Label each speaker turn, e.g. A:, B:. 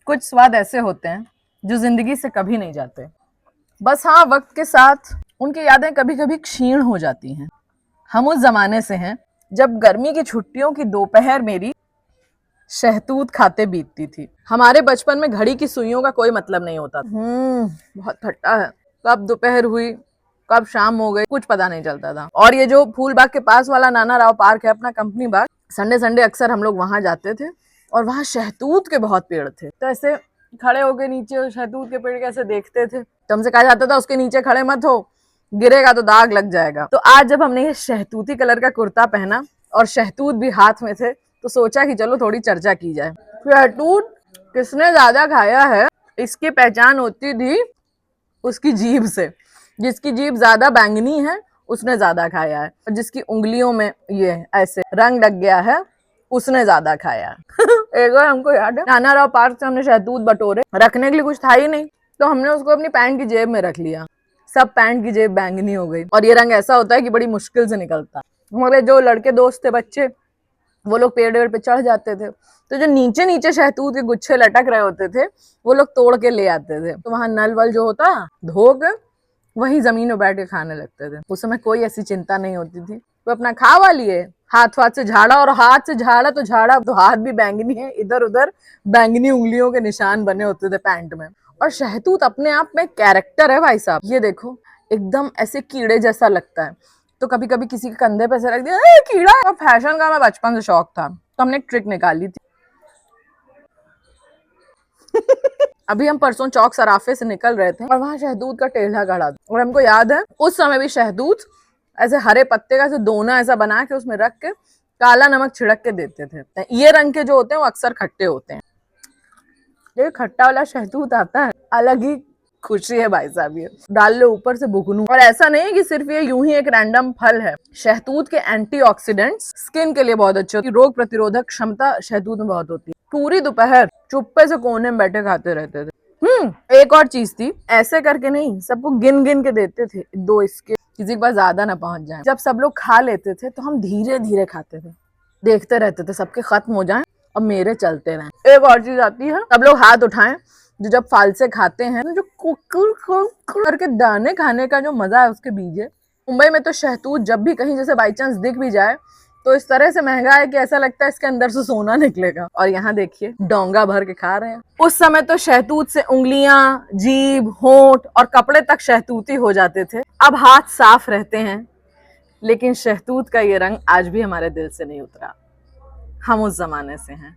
A: कुछ स्वाद ऐसे होते हैं जो जिंदगी से कभी नहीं जाते। बस हाँ, वक्त के साथ उनकी यादें कभी कभी क्षीण हो जाती हैं। हम उस जमाने से हैं जब गर्मी की छुट्टियों की दोपहर मेरी शहतूत खाते बीतती थी। हमारे बचपन में घड़ी की सुइयों का कोई मतलब नहीं होता। बहुत खट्टा है। कब दोपहर हुई, कब शाम हो गई, कुछ पता नहीं चलता था। और ये जो फूल बाग के पास वाला नाना राव पार्क है, अपना कंपनी बाग, संडे संडे अक्सर हम लोग वहां जाते थे और वहां शहतूत के बहुत पेड़ थे। तो ऐसे खड़े होके नीचे शहतूत के पेड़ कैसे देखते थे। तो हमसे कहा जाता था उसके नीचे खड़े मत हो, गिरेगा तो दाग लग जाएगा। तो आज जब हमने ये शहतूती कलर का कुर्ता पहना और शहतूत भी हाथ में थे, तो सोचा कि चलो थोड़ी चर्चा की जाए। शहतूत किसने ज्यादा खाया है, इसकी पहचान होती थी उसकी जीभ से। जिसकी जीभ ज्यादा बैंगनी है उसने ज्यादा खाया है, और जिसकी उंगलियों में ये ऐसे रंग लग गया है उसने ज्यादा खाया है। एक बार हमको याद है, नाना राव पार्क से हमने शहतूत बटोरे, रखने के लिए कुछ था ही नहीं, तो हमने उसको अपनी पैंट की जेब में रख लिया। सब पैंट की जेब बैंगनी हो गई। और ये रंग ऐसा होता है कि बड़ी मुश्किल से निकलता। हमारे जो लड़के दोस्त थे, बच्चे, वो लोग पेड़ वेड़ पे चढ़ जाते थे, तो जो नीचे नीचे शहतूत के गुच्छे लटक रहे होते थे वो लोग तोड़ के ले आते थे। तो वहां नल वल जो होता धो के वही जमीन में बैठ के खाने लगते थे। उस समय कोई ऐसी चिंता नहीं होती थी, तो अपना खावा लिए, हाथ हाथ से झाड़ा, और हाथ से झाड़ा तो हाथ भी बैंगनी है, इधर उधर बैंगनी उंगलियों के निशान बने होते थे पैंट में। और शहतूत अपने आप में कैरेक्टर है भाई साहब। ये देखो, एकदम ऐसे कीड़े जैसा लगता है। तो कभी कभी किसी के कंधे पे से रख दिया, कीड़ा। फैशन का मैं बचपन से शौक था, तो हमने एक ट्रिक निकाली थी। अभी हम परसों चौक सराफे से निकल रहे थे और वहां शहतूत का टेढ़ा गढ़ा था, और हमको याद है उस समय भी शहतूत ऐसे हरे पत्ते का ऐसे दोना ऐसा बना के उसमें रख के काला नमक छिड़क के देते थे। ये रंग के जो होते हैं वो अक्सर खट्टे होते हैं। ये खट्टा वाला शहतूत आता है, अलग ही खुशी है भाई साहब। ये डाल लो ऊपर से बुकनू। और ऐसा नहीं है कि सिर्फ ये यूं ही एक रैंडम फल है। शहतूत के एंटीऑक्सीडेंट्स स्किन के लिए बहुत अच्छे होती है। रोग प्रतिरोधक क्षमता शहतूत में बहुत होती है। पूरी दोपहर चुप्पे से कोने में बैठे खाते रहते थे। एक और चीज थी, ऐसे करके नहीं, सबको गिन गिन के देते थे, दो इसके, किसी के पास ज्यादा ना पहुंच जाए। जब सब लोग खा लेते थे तो हम धीरे धीरे खाते थे, देखते रहते थे सबके खत्म हो जाए और मेरे चलते रहे। एक और चीज आती है, सब लोग हाथ उठाएं जो जब फाल से खाते हैं, जो कुकुर करके दाने खाने का जो मजा है उसके बीजे। मुंबई में तो शहतूत जब भी कहीं जैसे बाई चांस दिख भी जाए तो इस तरह से महंगा है कि ऐसा लगता है इसके अंदर से सोना निकलेगा। और यहाँ देखिए डोंगा भर के खा रहे हैं। उस समय तो शहतूत से उंगलियां, जीभ, होंठ और कपड़े तक शहतूती हो जाते थे। अब हाथ साफ रहते हैं, लेकिन शहतूत का ये रंग आज भी हमारे दिल से नहीं उतरा। हम उस जमाने से हैं।